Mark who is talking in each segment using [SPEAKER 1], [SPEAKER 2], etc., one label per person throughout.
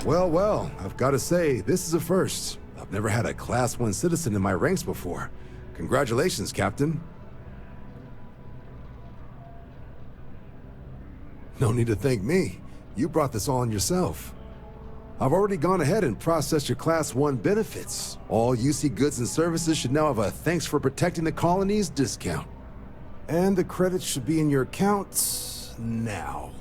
[SPEAKER 1] Well, well, I've got to say, this is a first. I've never had a Class 1 citizen in my ranks before. Congratulations, Captain. No need to thank me. You brought this all on yourself. I've already gone ahead and processed your Class 1 benefits. All UC goods and services should now have a thanks for protecting the colonies discount. And the credits should be in your accounts now.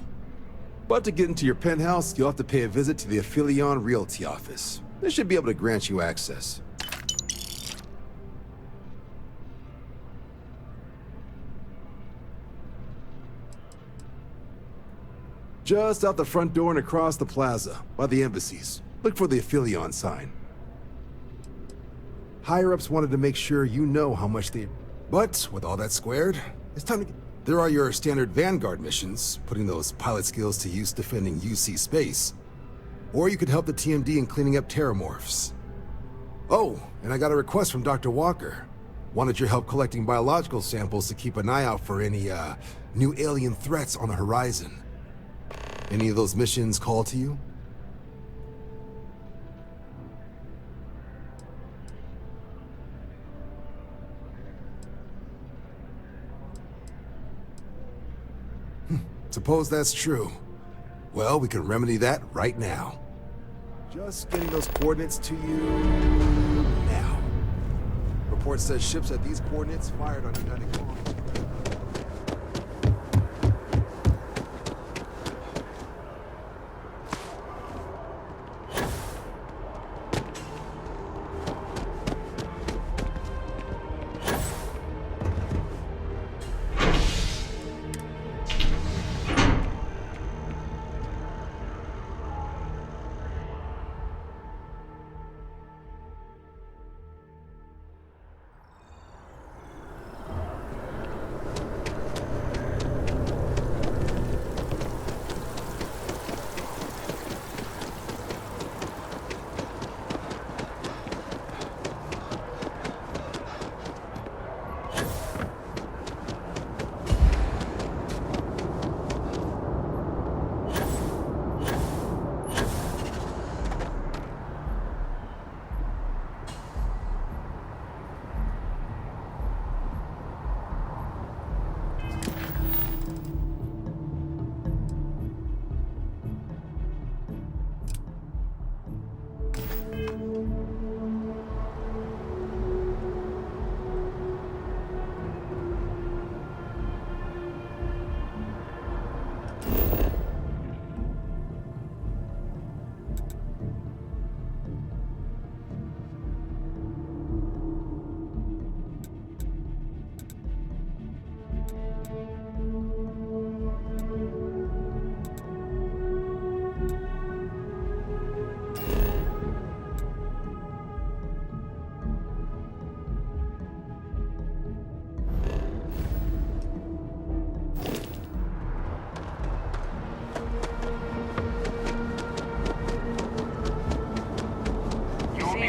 [SPEAKER 1] But to get into your penthouse, you'll have to pay a visit to the Aphelion Realty office. They should be able to grant you access. Just out the front door and across the plaza, by the embassies. Look for the Aphelion sign. Higher-ups wanted to make sure you know how much they... But, with all that squared, it's time to... There are your standard Vanguard missions, putting those pilot skills to use defending UC space. Or you could help the TMD in cleaning up terramorphs. Oh, and I got a request from Dr. Walker. Wanted your help collecting biological samples to keep an eye out for any, new alien threats on the horizon. Any of those missions call to you? Suppose that's true. Well, we can remedy that right now. Just getting those coordinates to you now. Report says ships at these coordinates fired on United Colonies.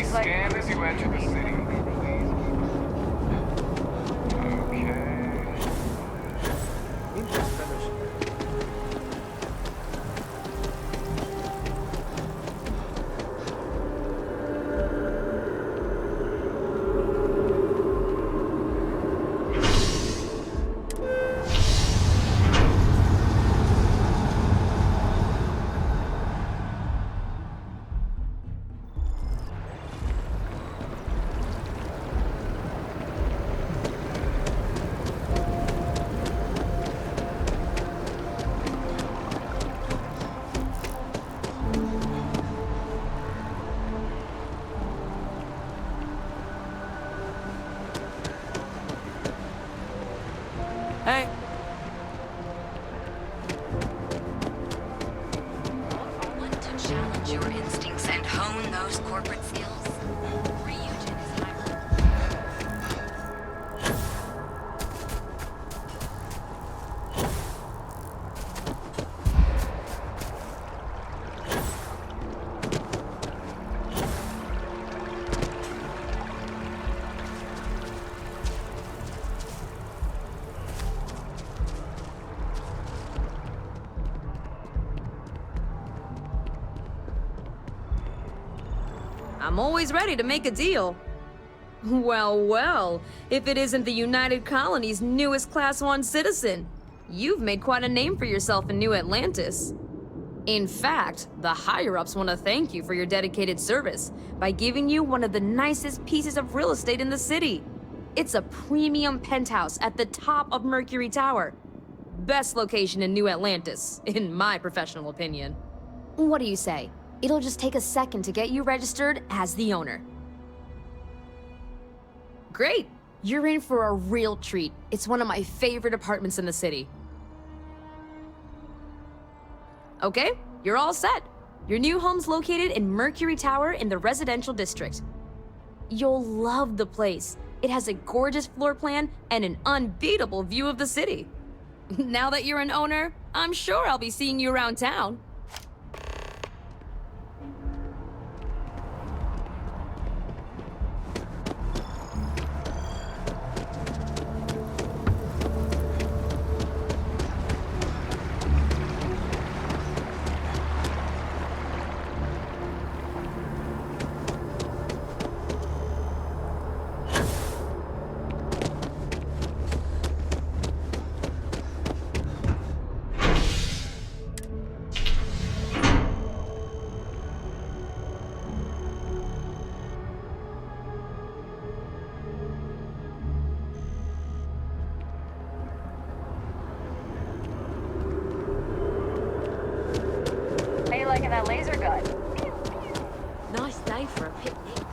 [SPEAKER 2] Scan as you enter the city.
[SPEAKER 3] Hey.
[SPEAKER 4] Want to challenge your instincts and hone those corporate skills? Ryujin is hybrid.
[SPEAKER 3] I'm always ready to make a deal. Well, well, if it isn't the United Colony's newest Class 1 citizen, you've made quite a name for yourself in New Atlantis. In fact, the higher-ups want to thank you for your dedicated service by giving you one of the nicest pieces of real estate in the city. It's a premium penthouse at the top of Mercury Tower. Best location in New Atlantis, in my professional opinion. What do you say? It'll just take a second to get you registered as the owner. Great! You're in for a real treat. It's one of my favorite apartments in the city. Okay, you're all set. Your new home's located in Mercury Tower in the residential district. You'll love the place. It has a gorgeous floor plan and an unbeatable view of the city. Now that you're an owner, I'm sure I'll be seeing you around town.
[SPEAKER 5] How you liking that laser gun?
[SPEAKER 3] Nice day for a picnic.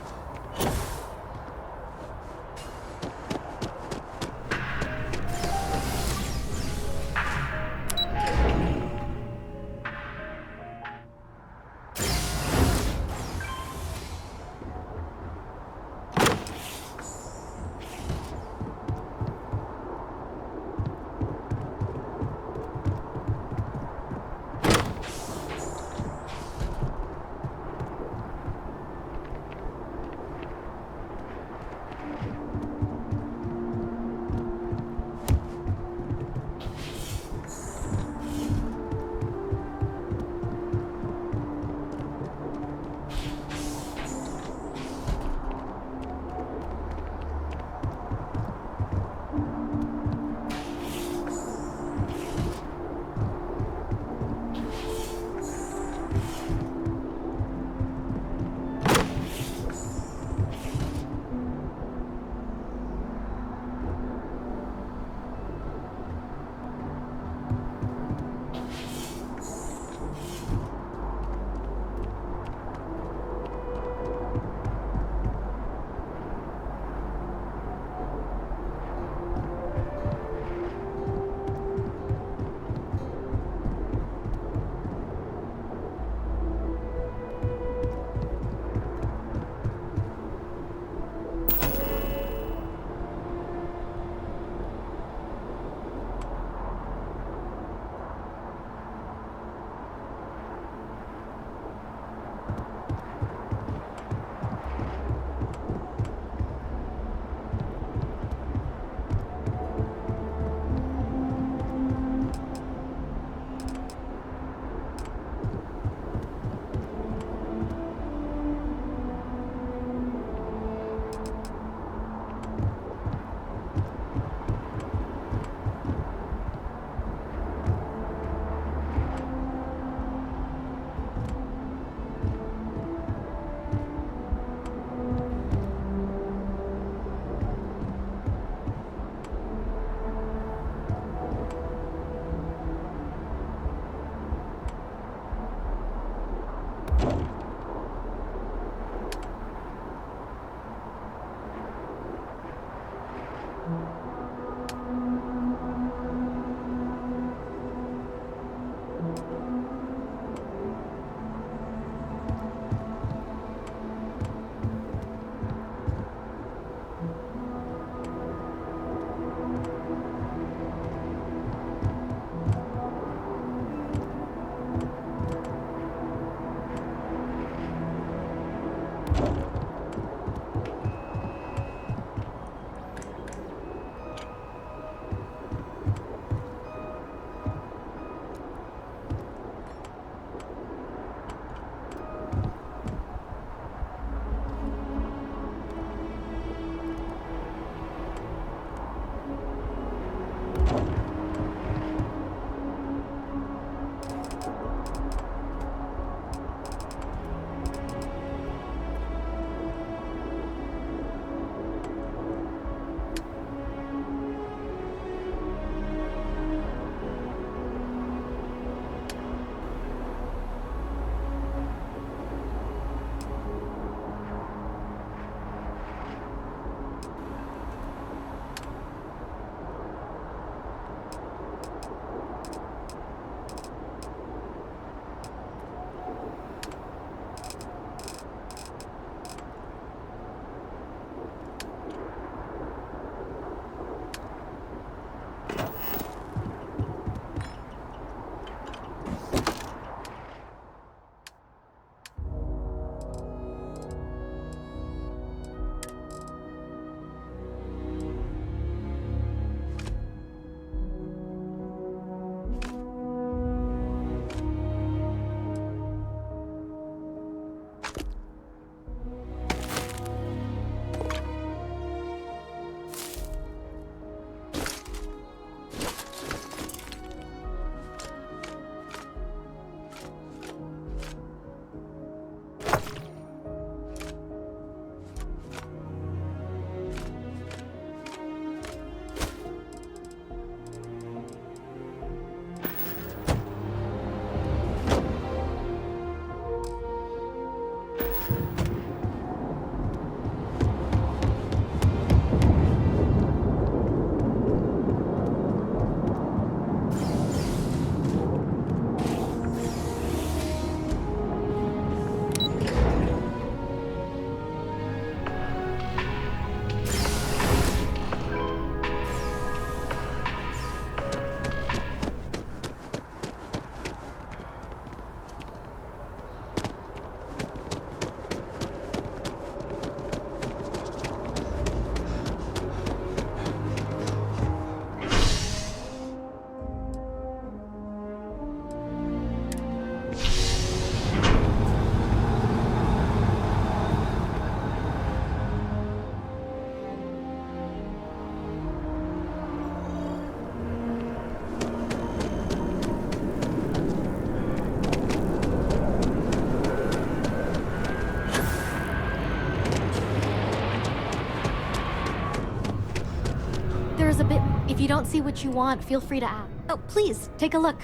[SPEAKER 6] there's a bit... If you don't see what you want, feel free to ask. Oh, please, take a look.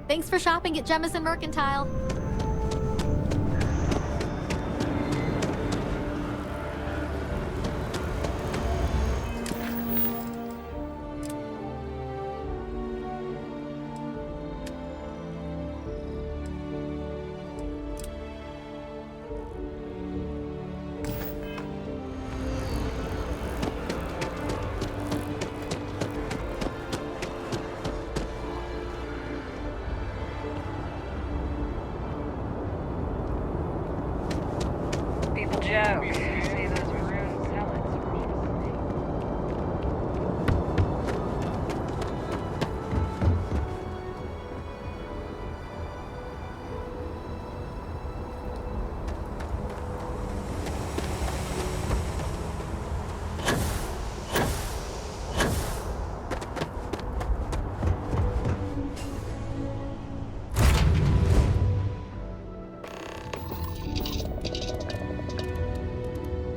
[SPEAKER 6] Thanks for shopping at Jemison Mercantile.
[SPEAKER 5] People joke. Say those maroon pellets.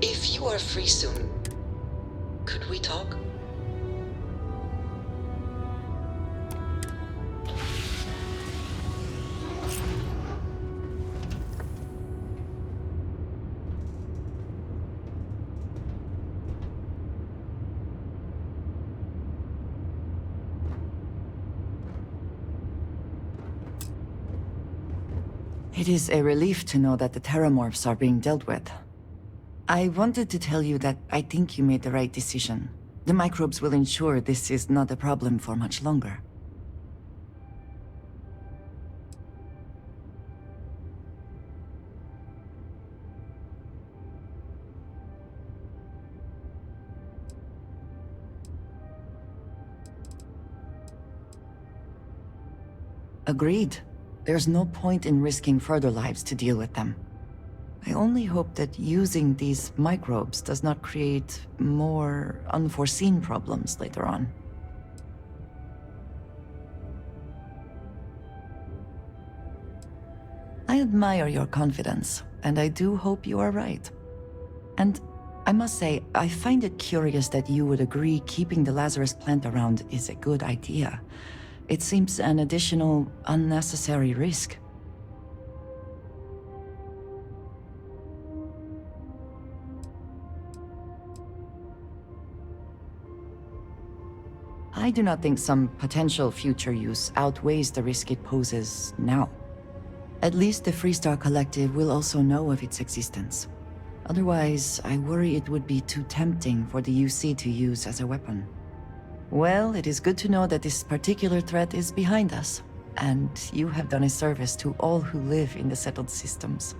[SPEAKER 7] If you are free soon, could we talk?
[SPEAKER 8] It is a relief to know that the Terramorphs are being dealt with. I wanted to tell you that I think you made the right decision. The microbes will ensure this is not a problem for much longer. Agreed. There's no point in risking further lives to deal with them. I only hope that using these microbes does not create more unforeseen problems later on. I admire your confidence, and I do hope you are right. And I must say, I find it curious that you would agree keeping the Lazarus plant around is a good idea. It seems an additional, unnecessary risk. I do not think some potential future use outweighs the risk it poses now. At least the Freestar Collective will also know of its existence. Otherwise, I worry it would be too tempting for the UC to use as a weapon. Well, it is good to know that this particular threat is behind us, and you have done a service to all who live in the settled systems.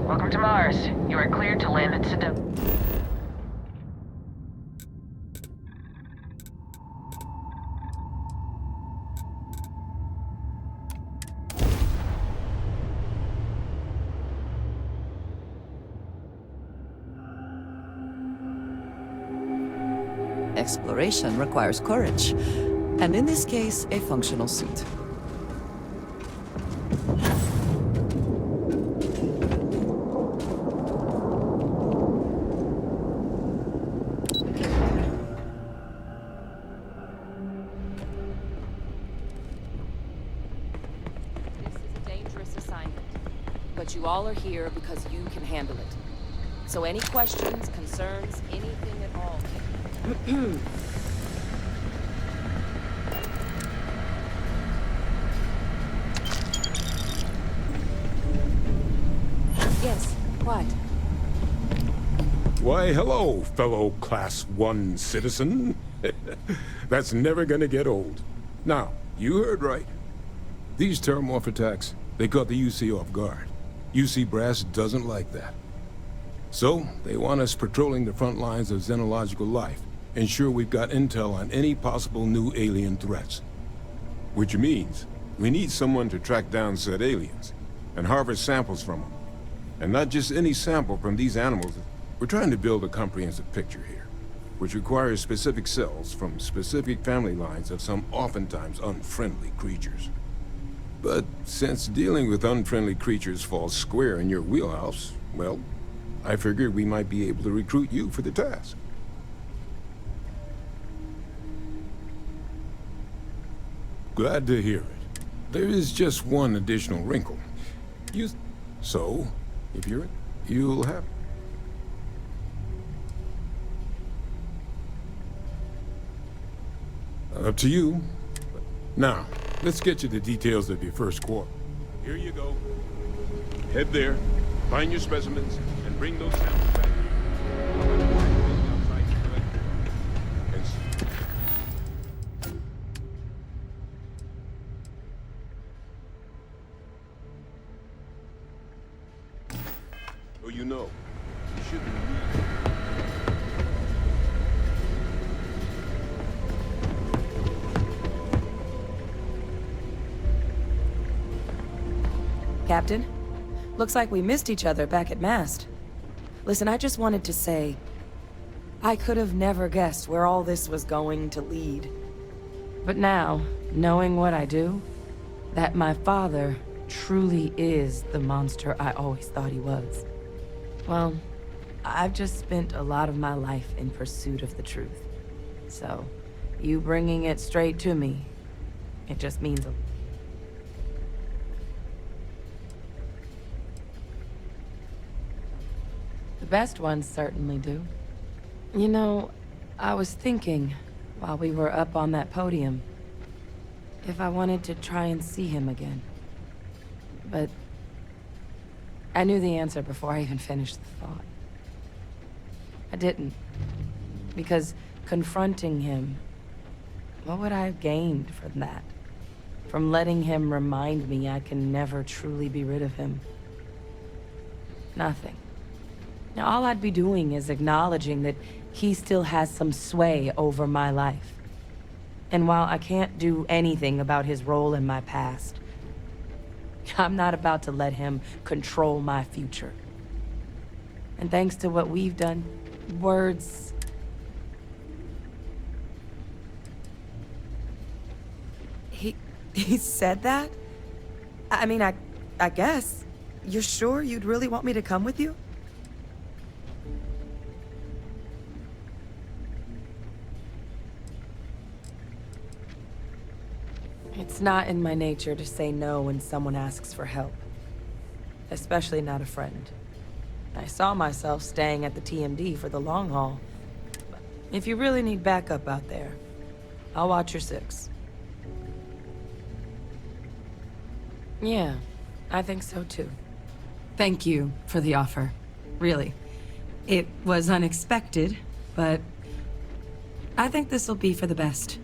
[SPEAKER 5] Welcome to Mars. You are cleared to land at Sedona.
[SPEAKER 8] Exploration requires courage, and in this case, a functional suit.
[SPEAKER 9] This is a dangerous assignment, but you all are here because you can handle it. So any questions, concerns, anything at all. Yes, what?
[SPEAKER 10] Why, hello, fellow Class 1 citizen. That's never gonna get old. Now, you heard right. These terramorph attacks, they caught the UC off guard. UC Brass doesn't like that. So, they want us patrolling the front lines of xenological life, ensure we've got intel on any possible new alien threats. Which means, we need someone to track down said aliens, and harvest samples from them. And not just any sample from these animals. We're trying to build a comprehensive picture here, which requires specific cells from specific family lines of some oftentimes unfriendly creatures. But since dealing with unfriendly creatures falls square in your wheelhouse, well, I figured we might be able to recruit you for the task. Glad to hear it. There is just one additional wrinkle. So, if you're in, you'll have... Up to you. Now, let's get you the details of your first quarter. Here you go. Head there, find your specimens, and bring those samples back here. So you know, you shouldn't leave.
[SPEAKER 9] Captain? Looks like we missed each other back at Mast. Listen, I just wanted to say, I could have never guessed where all this was going to lead. But now, knowing what I do, that my father truly is the monster I always thought he was. Well, I've just spent a lot of my life in pursuit of the truth. So, you bringing it straight to me, it just means a... The best ones certainly do. You know, I was thinking, while we were up on that podium, if I wanted to try and see him again. But I knew the answer before I even finished the thought. I didn't. Because confronting him, what would I have gained from that? From letting him remind me I can never truly be rid of him? Nothing. Now, all I'd be doing is acknowledging that he still has some sway over my life. And while I can't do anything about his role in my past, I'm not about to let him control my future. And thanks to what we've done, words... He said that? I mean, I guess. You're sure you'd really want me to come with you? It's not in my nature to say no when someone asks for help. Especially not a friend. I saw myself staying at the TMD for the long haul. If you really need backup out there, I'll watch your six. Yeah, I think so too.
[SPEAKER 11] Thank you for the offer. Really. It was unexpected, but I think this will be for the best.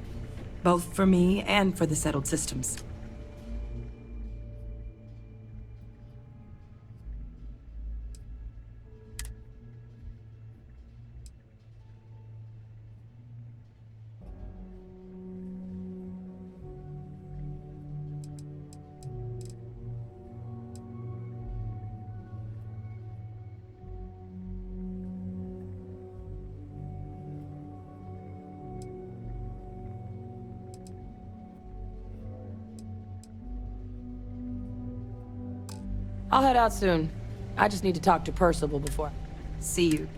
[SPEAKER 11] Both for me and for the settled systems.
[SPEAKER 9] I'll head out soon. I just need to talk to Percival before.
[SPEAKER 11] See you.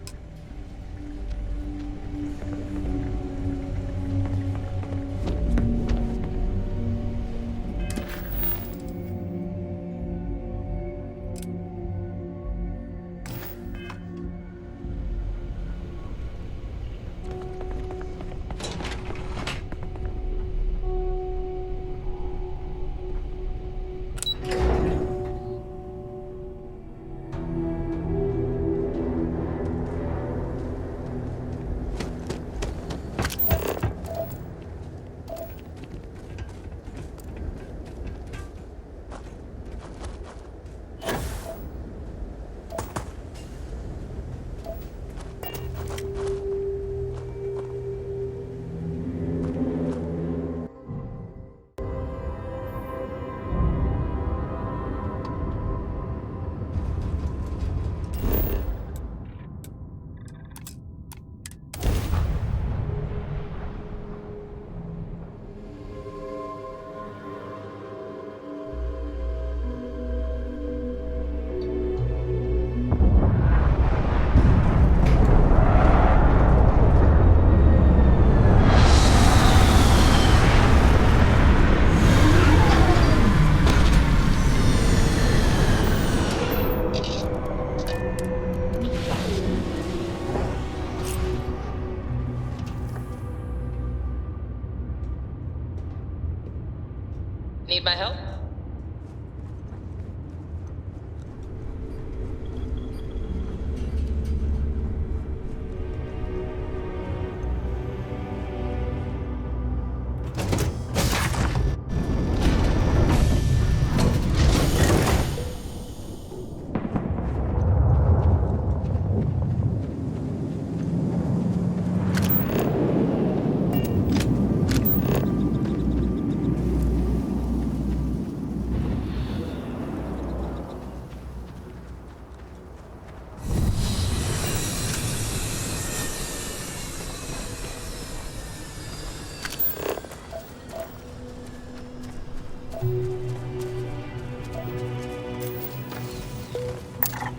[SPEAKER 9] Need my help?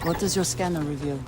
[SPEAKER 8] What does your scanner reveal?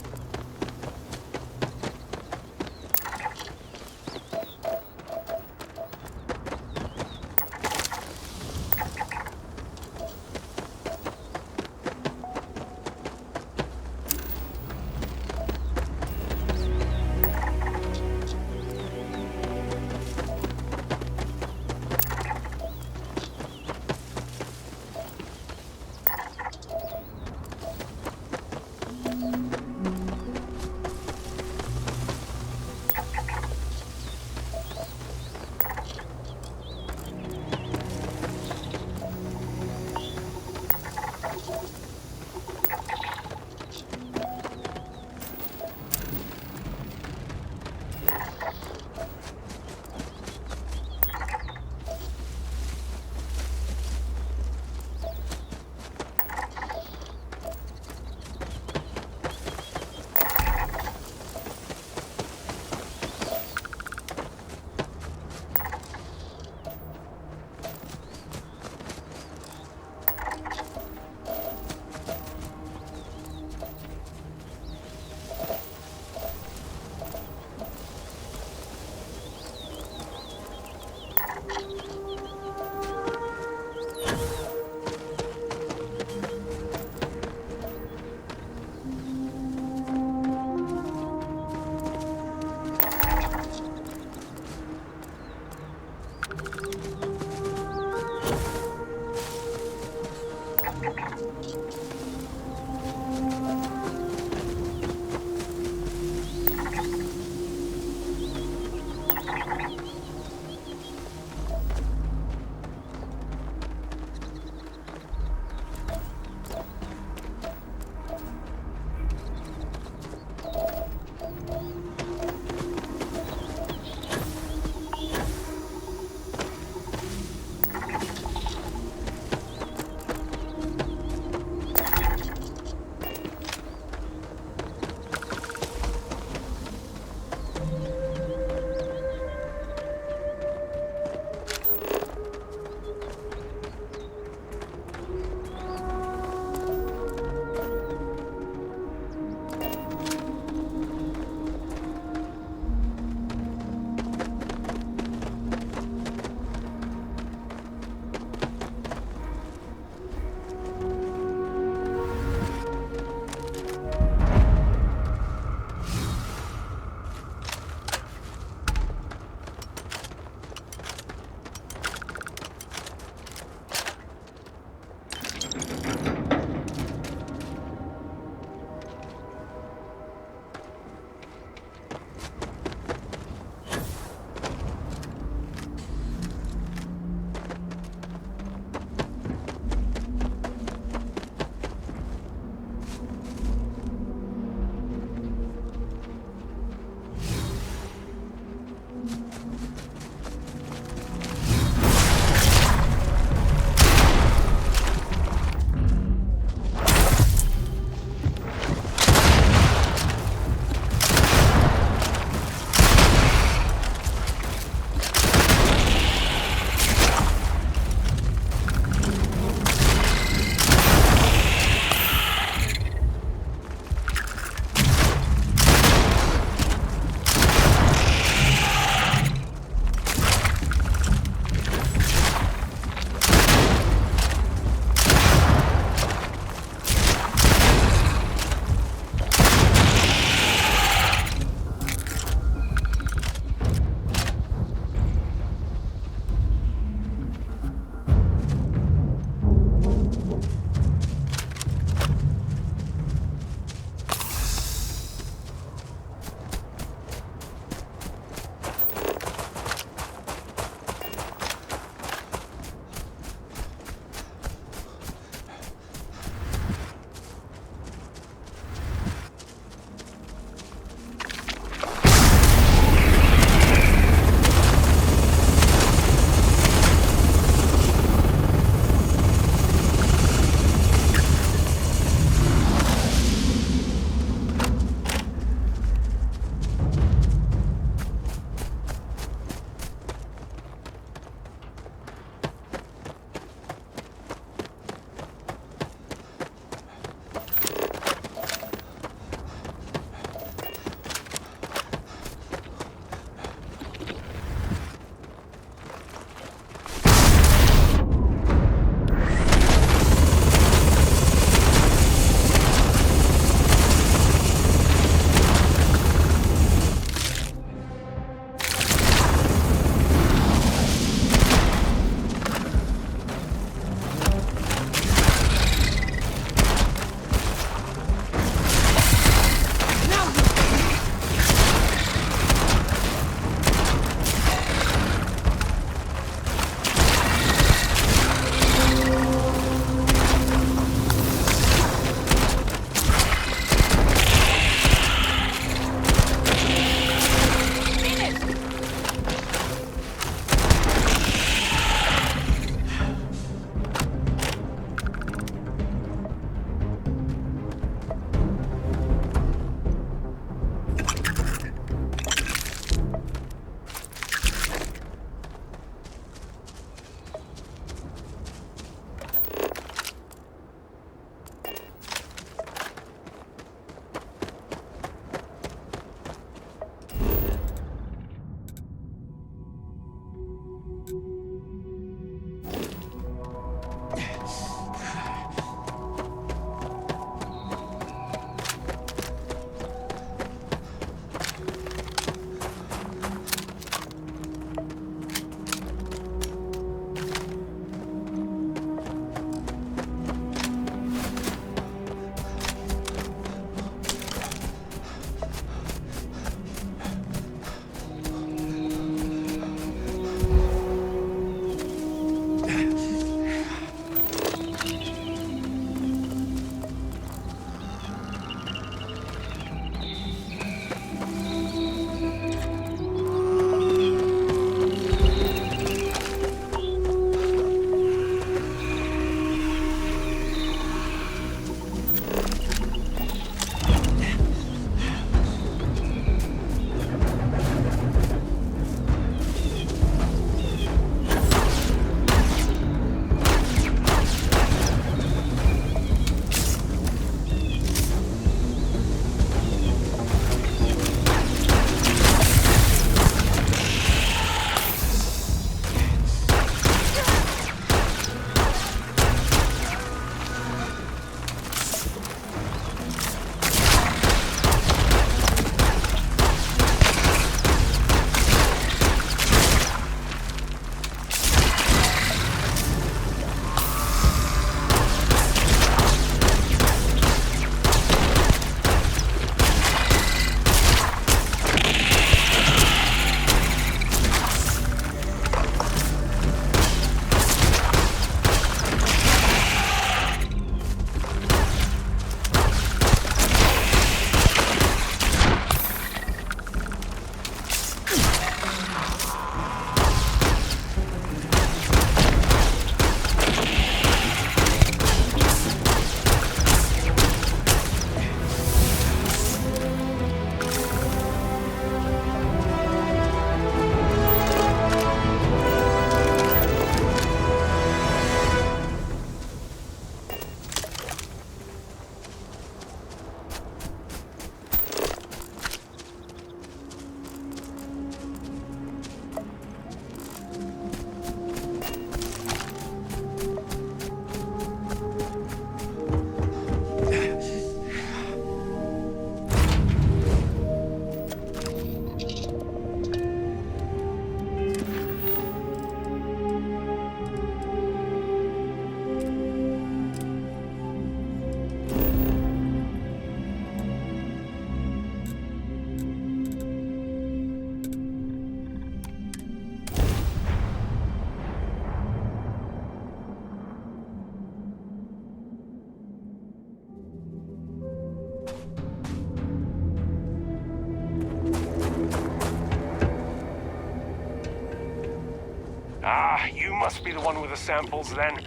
[SPEAKER 12] must be the one with the samples then.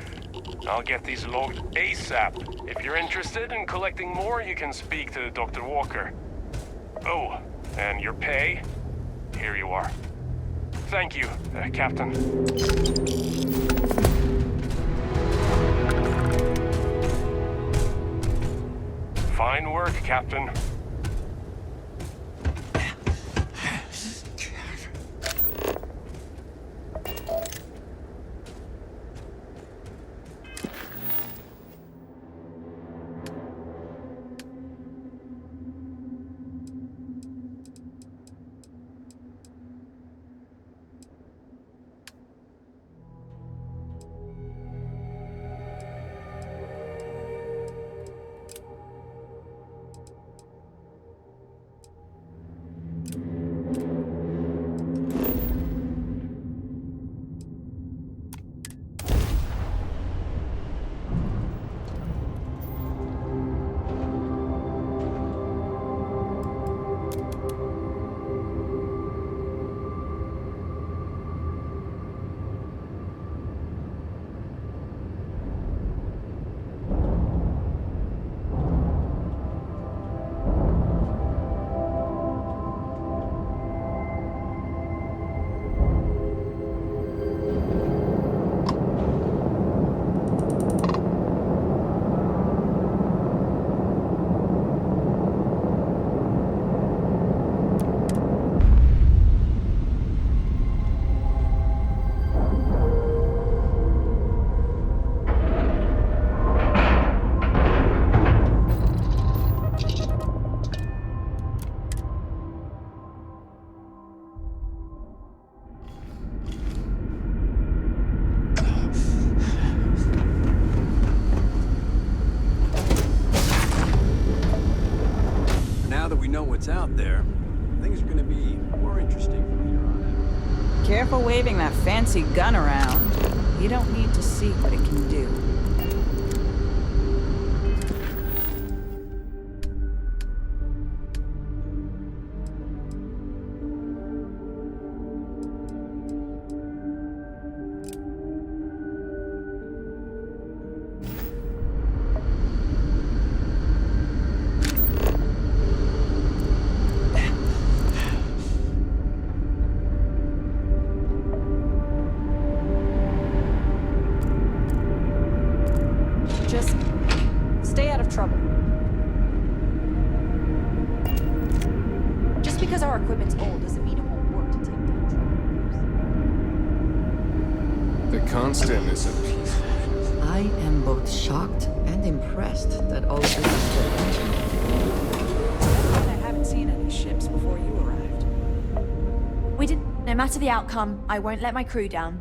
[SPEAKER 12] I'll get these logged ASAP. If you're interested in collecting more, you can speak to Dr. Walker. Oh, and your pay? Here you are. Thank you, Captain. Fine work, Captain.
[SPEAKER 13] What's out there, things are gonna be more interesting from here on out.
[SPEAKER 14] Careful waving that fancy gun around. You don't need to see what it can do. Just stay out of trouble. Just because our equipment's old doesn't mean it won't work to take down trouble.
[SPEAKER 2] The Constant is a piece of...
[SPEAKER 8] I am both shocked and impressed that all this is still functioning.
[SPEAKER 14] I haven't seen any ships before you arrived.
[SPEAKER 6] We didn't. No matter the outcome, I won't let my crew down.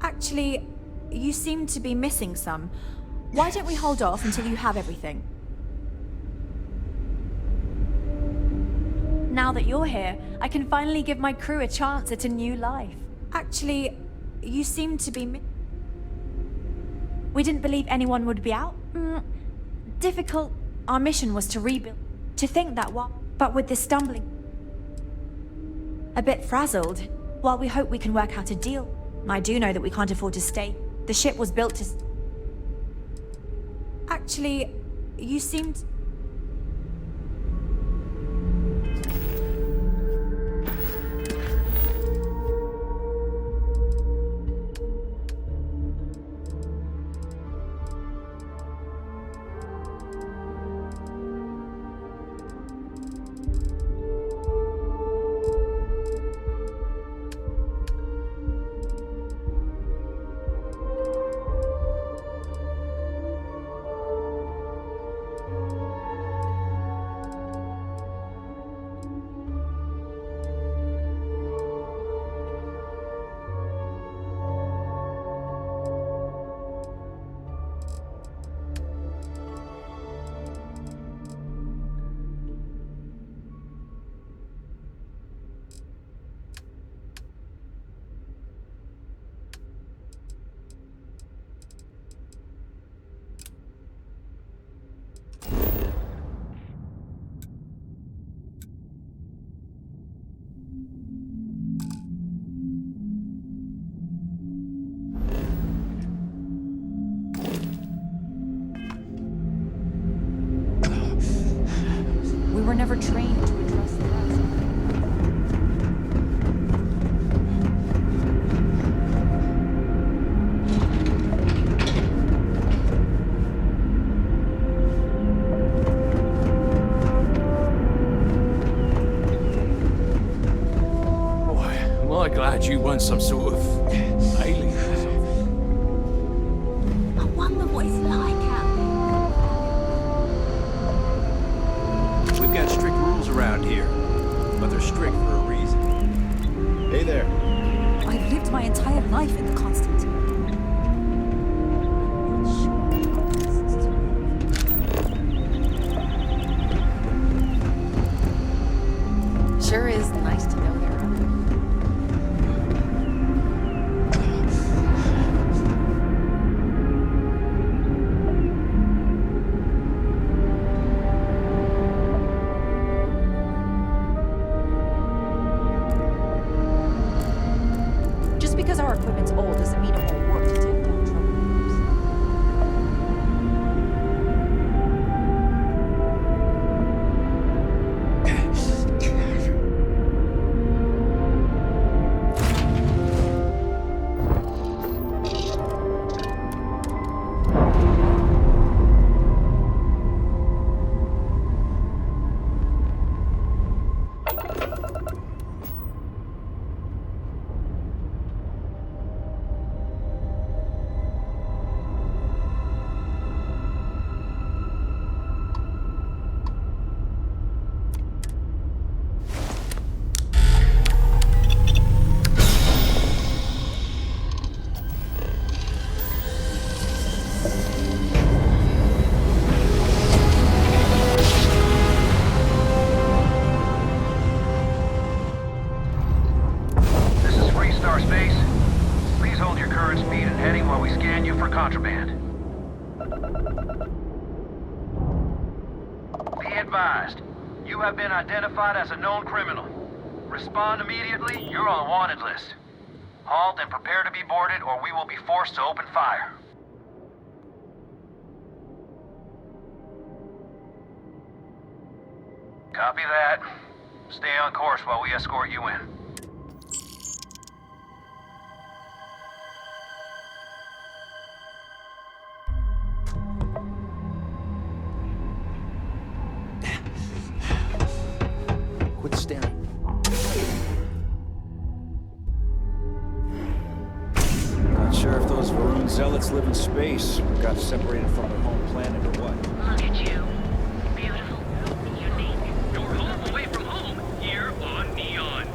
[SPEAKER 6] Actually, you seem to be missing some. Why don't we hold off until you have everything? Now that you're here, I can finally give my crew a chance at a new life. Actually, you seem to be We didn't believe anyone would be out. Difficult. Our mission was to rebuild. To think that what? But with this stumbling... A bit frazzled. While we hope we can work out a deal, I do know that we can't afford to stay. The ship was built to... Actually, you seemed... never trained to address the rest.
[SPEAKER 13] Boy, am I glad you weren't some sort of alien or something.
[SPEAKER 15] I wonder what it's like out there.
[SPEAKER 13] We've got strict rules around here, but they're strict for a reason. Hey there.
[SPEAKER 15] I've lived my entire life in the constant.
[SPEAKER 9] Sure is nice to know there are others.
[SPEAKER 15] Just because our equipment's old doesn't mean it won't work to take down troublemakers.
[SPEAKER 16] This is Free Star Space. Please hold your current speed and heading while we scan you for contraband. Be advised, you have been identified as a known criminal. Respond immediately, you're on the wanted list. Halt and prepare to be boarded or we will be forced to open fire. Copy that. Stay on course while we escort you in.
[SPEAKER 13] Quit staring. Not sure if those Varun zealots live in space, or got separated from their home planet, or what.
[SPEAKER 16] Look at you. Beautiful. Unique. You're home away from home, here on Neon.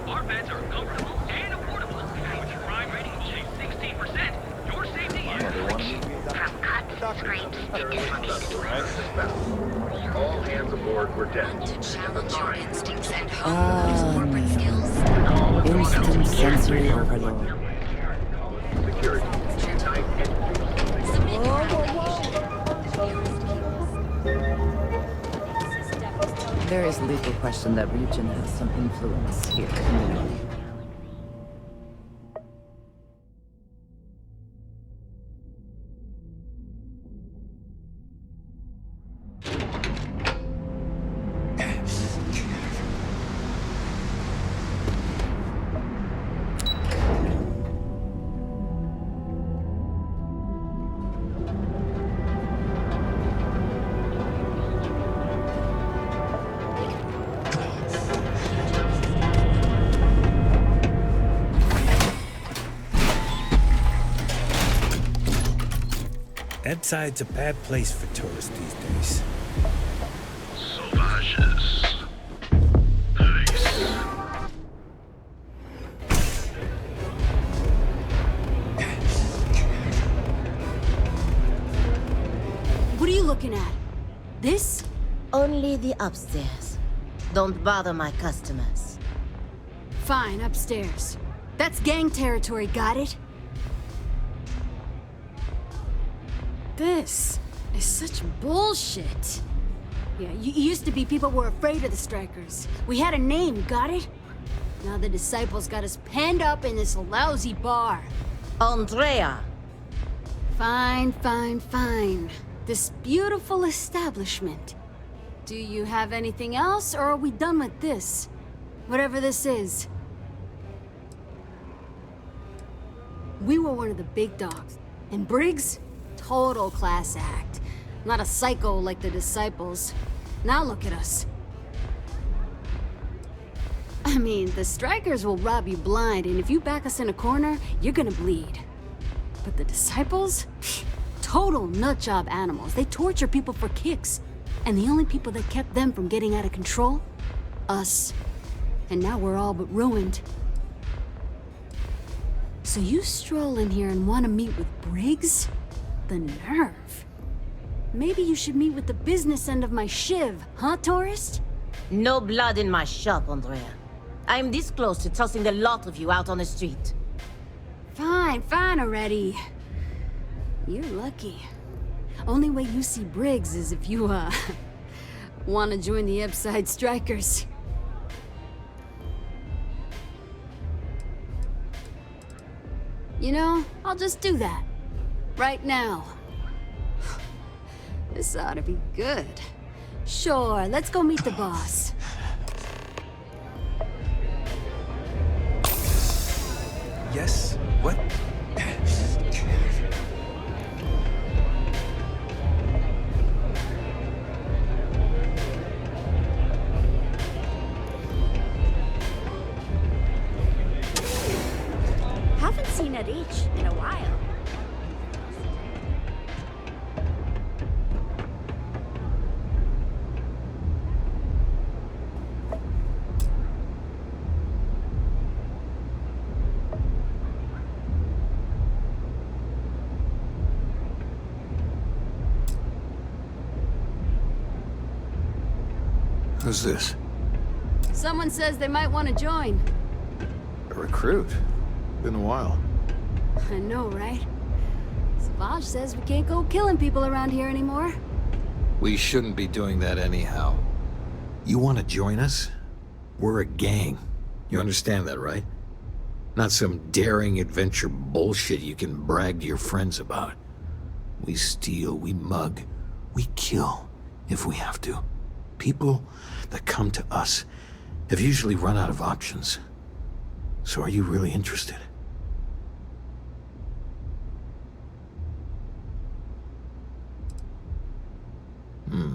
[SPEAKER 16] Our beds are comfortable and affordable. With your crime rating of only 16%, your safety is secure. From cuts, scrapes, to
[SPEAKER 12] All hands aboard were dead.
[SPEAKER 4] To challenge your instincts and hone those corporate skills.
[SPEAKER 8] Instant sensory overload.
[SPEAKER 12] Security. Unite and
[SPEAKER 8] There is little question that region has some influence here communally.
[SPEAKER 17] Ebbside's a bad place for tourists these days.
[SPEAKER 12] Sauvages. Nice.
[SPEAKER 15] What are you looking at? This?
[SPEAKER 18] Only the upstairs. Don't bother my customers.
[SPEAKER 15] Fine, upstairs. That's gang territory, got it? This is such bullshit. Yeah, used to be people were afraid of the strikers. We had a name, got it? Now the disciples got us penned up in this lousy bar.
[SPEAKER 18] Andrea!
[SPEAKER 15] Fine, fine, fine. This beautiful establishment. Do you have anything else, or are we done with this? Whatever this is. We were one of the big dogs. And Briggs? Total class act. Not a psycho like the disciples. Now look at us. I mean, the strikers will rob you blind, and if you back us in a corner, you're gonna bleed. But the disciples? Total nutjob animals. They torture people for kicks. And the only people that kept them from getting out of control? Us. And now we're all but ruined. So you stroll in here and want to meet with Briggs? The nerve. Maybe you should meet with the business end of my shiv, huh, tourist?
[SPEAKER 18] No blood in my shop, Andrea. I am this close to tossing the lot of you out on the street.
[SPEAKER 15] Fine, fine already. You're lucky. Only way you see Briggs is if you, want to join the Epside Strikers. You know, I'll just do that. Right now. This ought to be good. Sure, let's go meet the boss.
[SPEAKER 17] Yes? What?
[SPEAKER 15] Haven't seen a reach in a while.
[SPEAKER 13] Who's this?
[SPEAKER 15] Someone says they might want to join.
[SPEAKER 13] A recruit? Been a while.
[SPEAKER 15] I know, right? Savage says we can't go killing people around here anymore.
[SPEAKER 13] We shouldn't be doing that anyhow. You want to join us? We're a gang. You understand that, right? Not some daring adventure bullshit you can brag to your friends about. We steal, we mug, we kill, if we have to. People that come to us have usually run out of options. So are you really interested?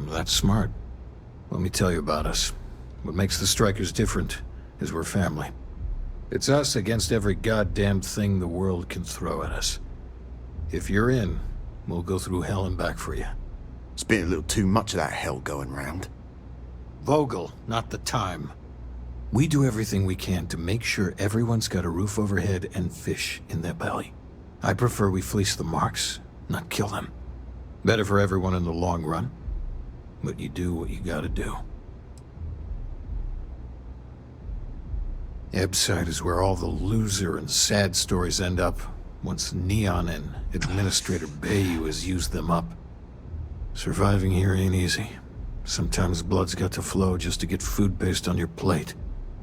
[SPEAKER 13] That's smart. Let me tell you about us. What makes the Strikers different is we're family. It's us against every goddamn thing the world can throw at us. If you're in, we'll go through hell and back for you.
[SPEAKER 19] It's been a little too much of that hell going round.
[SPEAKER 13] Vogel, not the time. We do everything we can to make sure everyone's got a roof overhead and fish in their belly. I prefer we fleece the marks, not kill them. Better for everyone in the long run. But you do what you gotta do. Ebside is where all the loser and sad stories end up once Neon and Administrator Bayou has used them up. Surviving here ain't easy. Sometimes blood's got to flow just to get food based on your plate.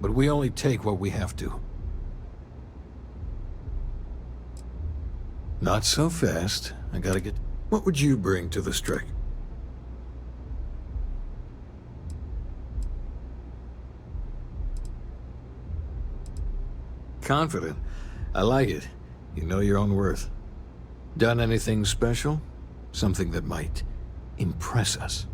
[SPEAKER 13] But we only take what we have to. Not so fast. I gotta get... What would you bring to the strike? Confident. I like it. You know your own worth. Done anything special? Something that might impress us?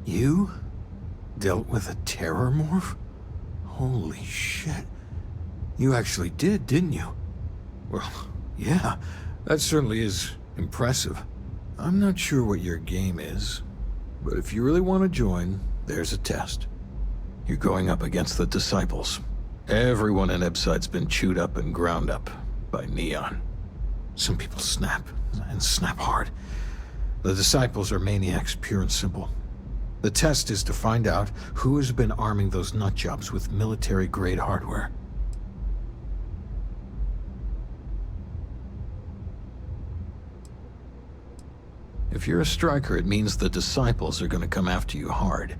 [SPEAKER 13] You dealt with a terror morph? Holy shit. You actually did, didn't you? Well, yeah, that certainly is impressive. I'm not sure what your game is, but if you really want to join, there's a test. You're going up against the Disciples. Everyone in Ebside's been chewed up and ground up by Neon. Some people snap, and snap hard. The Disciples are maniacs, pure and simple. The test is to find out who has been arming those nutjobs with military-grade hardware. If you're a striker, it means the Disciples are going to come after you hard.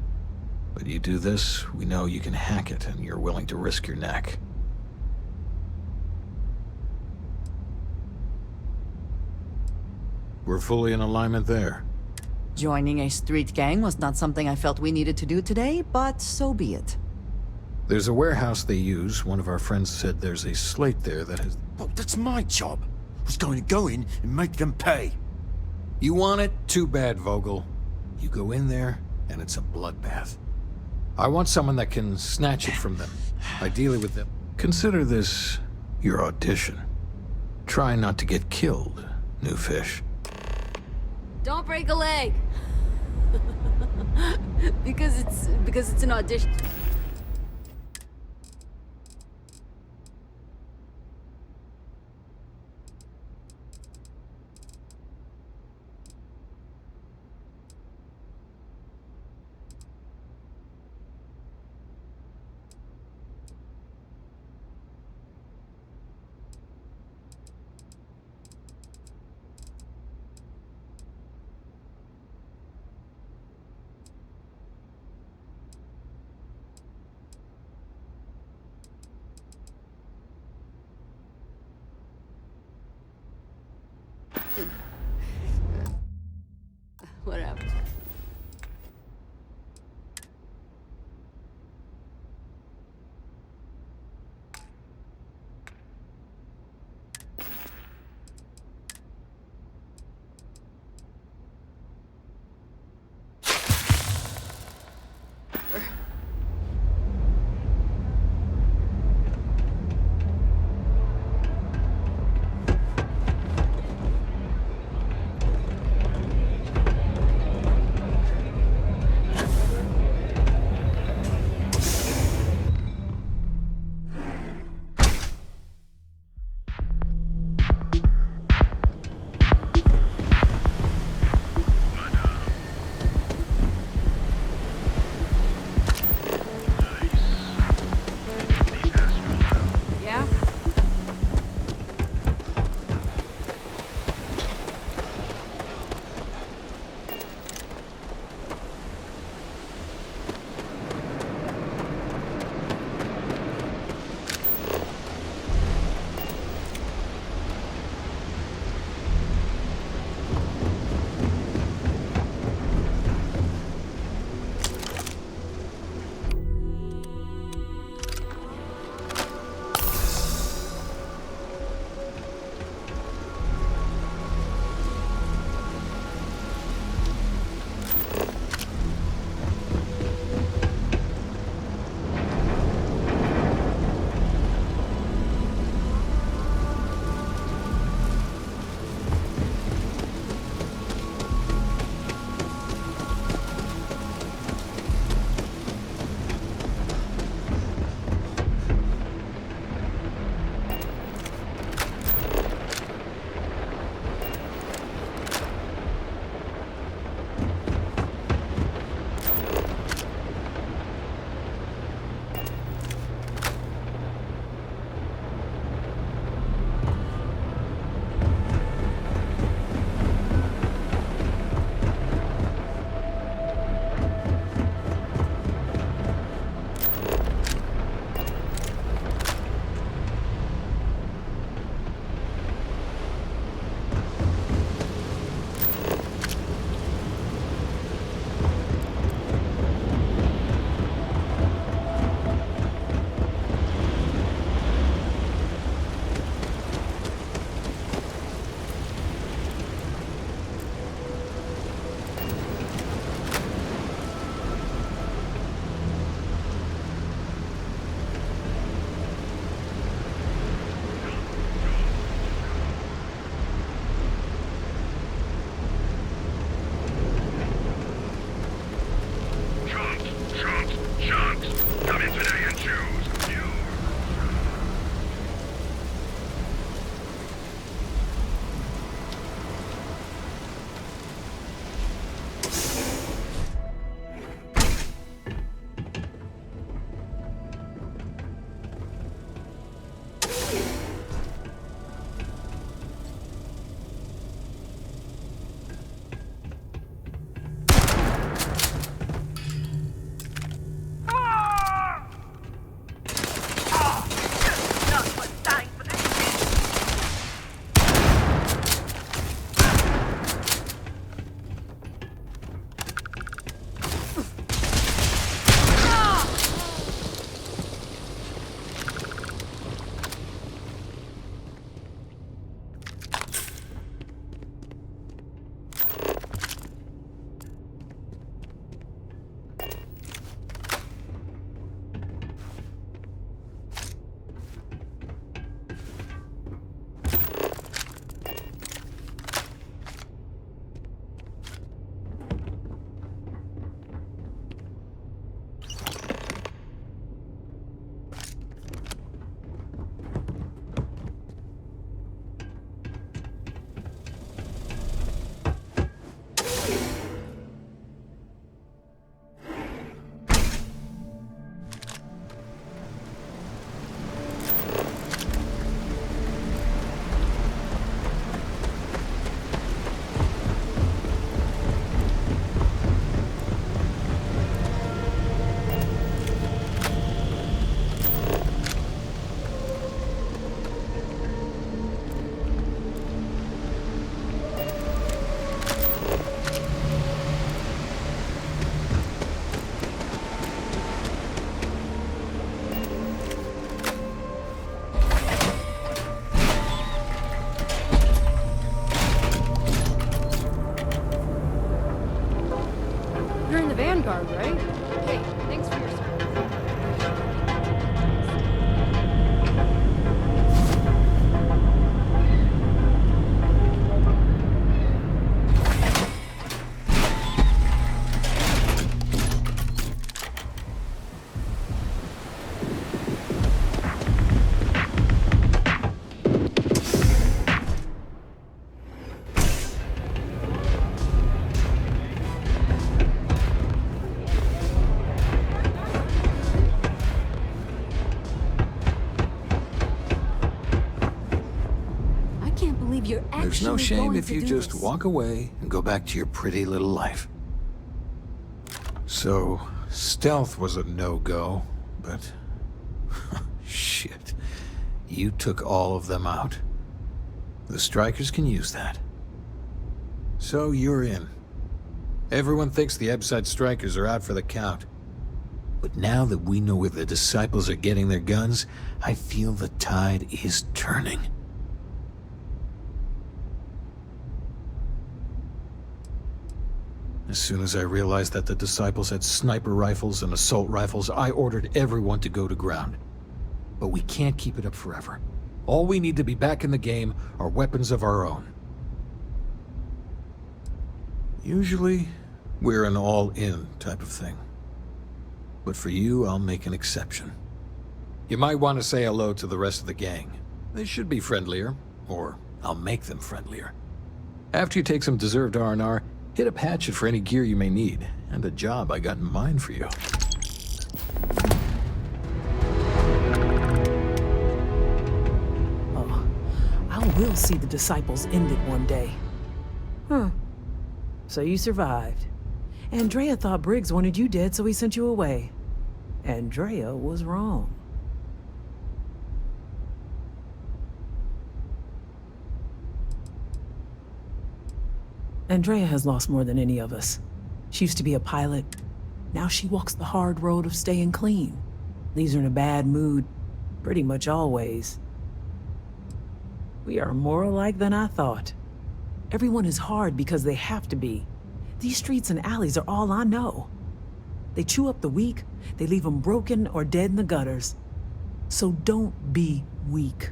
[SPEAKER 13] But you do this, we know you can hack it, and you're willing to risk your neck. We're fully in alignment there.
[SPEAKER 8] Joining a street gang was not something I felt we needed to do today, but so be it.
[SPEAKER 13] There's a warehouse they use. One of our friends said there's a slate there that has...
[SPEAKER 19] Well, that's my job. I was going to go in and make them pay.
[SPEAKER 13] You want it? Too bad, Vogel. You go in there, and it's a bloodbath. I want someone that can snatch it from them. Ideally with them. Consider this your audition. Try not to get killed, new fish.
[SPEAKER 15] Don't break a leg. because it's an audition. Whatever.
[SPEAKER 3] You're in the Vanguard, right? Hey, thanks for your service.
[SPEAKER 15] You're
[SPEAKER 13] There's no
[SPEAKER 15] actually
[SPEAKER 13] shame
[SPEAKER 15] going
[SPEAKER 13] if
[SPEAKER 15] to
[SPEAKER 13] you
[SPEAKER 15] do
[SPEAKER 13] just
[SPEAKER 15] this.
[SPEAKER 13] walk away and go back to your pretty little life. So, stealth was a no-go, but... shit. You took all of them out. The Strikers can use that. So you're in. Everyone thinks the Ebside Strikers are out for the count. But now that we know where the Disciples are getting their guns, I feel the tide is turning. As soon as I realized that the Disciples had sniper rifles and assault rifles, I ordered everyone to go to ground. But we can't keep it up forever. All we need to be back in the game are weapons of our own. Usually, we're an all-in type of thing. But for you, I'll make an exception. You might want to say hello to the rest of the gang. They should be friendlier, or I'll make them friendlier. After you take some deserved R&R, hit up Hatchet for any gear you may need, and a job I got in mind for you.
[SPEAKER 9] Oh, I will see the Disciples ended one day. Huh. So you survived. Andrea thought Briggs wanted you dead, so he sent you away. Andrea was wrong. Andrea has lost more than any of us. She used to be a pilot. Now she walks the hard road of staying clean. Leaves her in a bad mood, pretty much always. We are more alike than I thought. Everyone is hard because they have to be. These streets and alleys are all I know. They chew up the weak, they leave them broken or dead in the gutters. So don't be weak.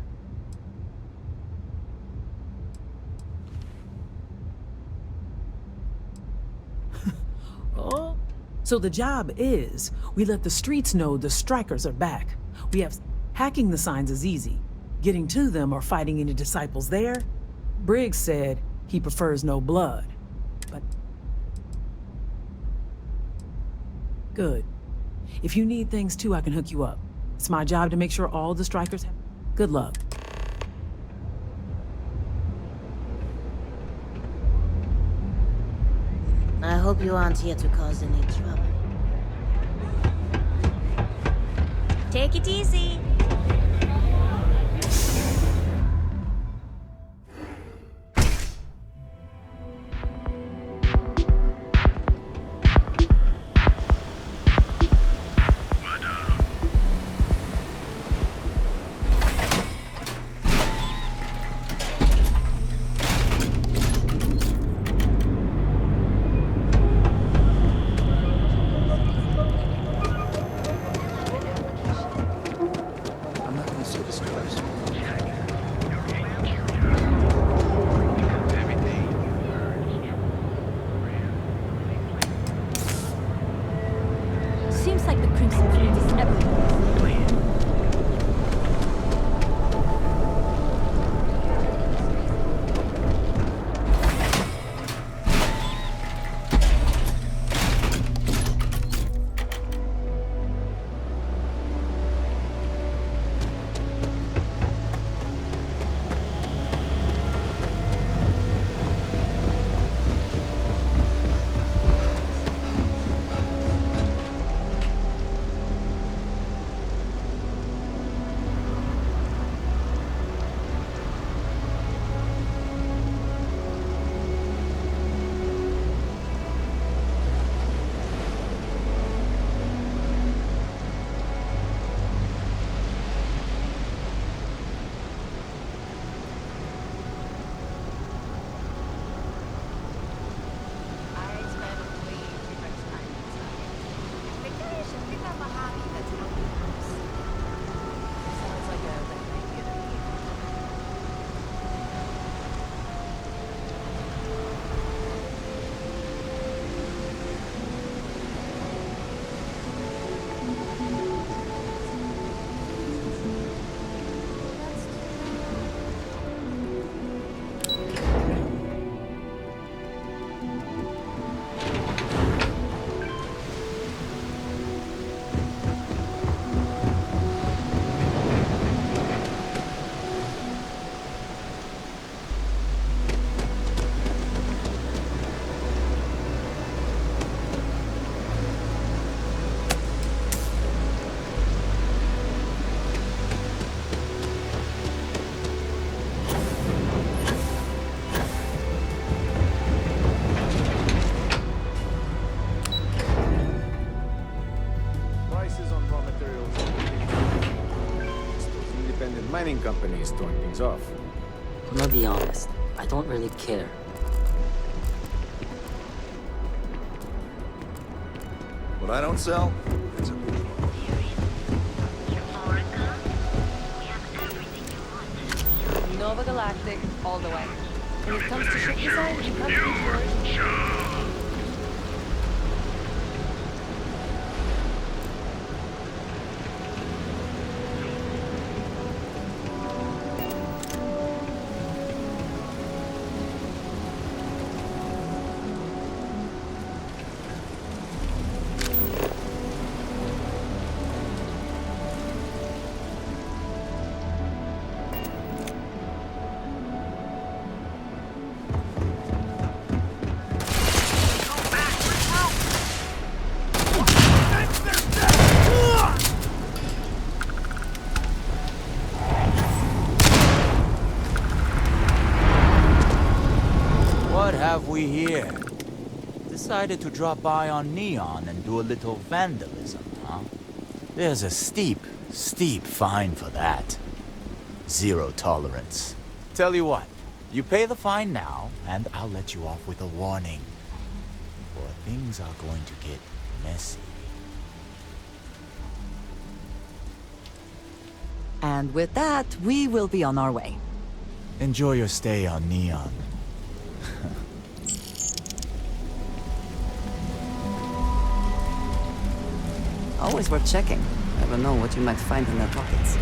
[SPEAKER 9] Oh, so the job is, we let the streets know the Strikers are back. We have hacking the signs is easy. Getting to them or fighting any Disciples there? Briggs said he prefers no blood, but... Good. If you need things too, I can hook you up. It's my job to make sure all the Strikers have... Good luck.
[SPEAKER 18] I hope you aren't here to cause any trouble.
[SPEAKER 6] Take it easy.
[SPEAKER 15] Seems like the Crimson Fleet is everywhere.
[SPEAKER 20] mining company is throwing things off.
[SPEAKER 21] I'm gonna be honest. I don't really care.
[SPEAKER 20] What I don't sell, it's a
[SPEAKER 5] Nova Galactic, all the way. When it comes to ship design, you come to me first.
[SPEAKER 22] What have we here? Decided to drop by on Neon and do a little vandalism, huh? There's a steep fine for that. Zero tolerance. Tell you what, you pay the fine now, and I'll let you off with a warning. For things are going to get messy.
[SPEAKER 8] And with that, we will be on our way.
[SPEAKER 22] Enjoy your stay on Neon.
[SPEAKER 8] Always worth checking. Never know what you might find in their pockets.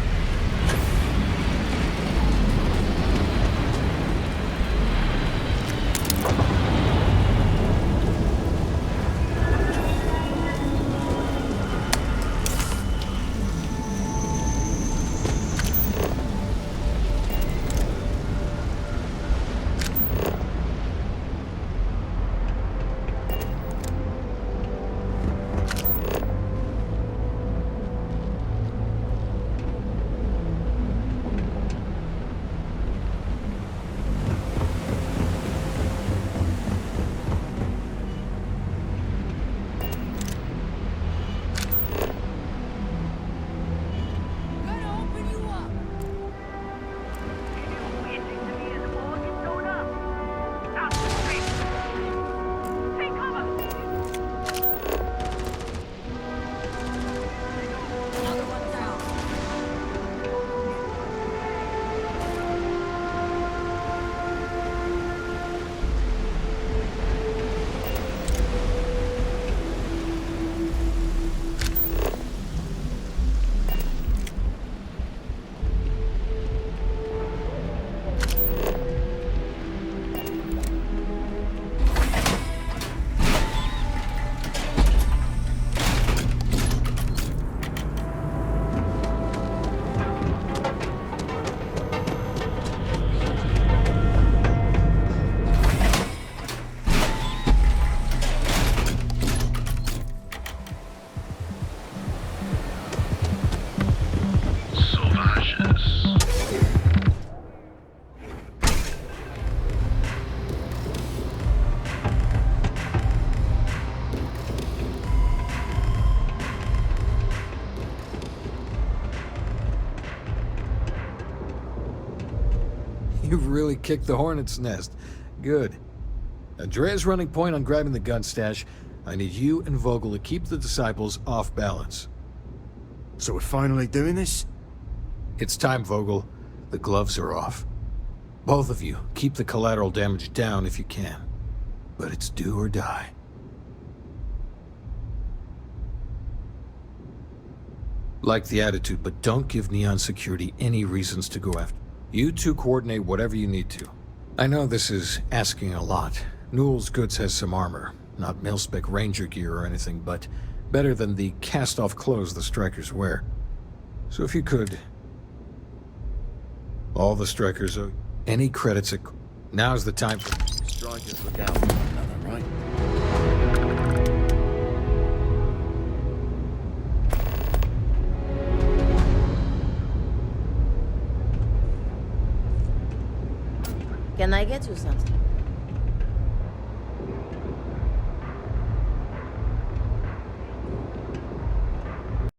[SPEAKER 13] You've really kicked the hornet's nest. Good. Andrea's running point on grabbing the gun stash. I need you and Vogel to keep the disciples off balance.
[SPEAKER 19] So we're finally doing this?
[SPEAKER 13] It's time, Vogel. The gloves are off. Both of you, keep the collateral damage down if you can. But it's do or die. Like the attitude, but don't give Neon Security any reasons to go after. You two coordinate whatever you need to. I know this is asking a lot. Newell's Goods has some armor. Not mil-spec ranger gear or anything, but better than the cast-off clothes the Strikers wear. So if you could... All the Strikers owe any credits at... Now's the time for...
[SPEAKER 19] Strikers look out for one another, right?
[SPEAKER 18] Can I get you something?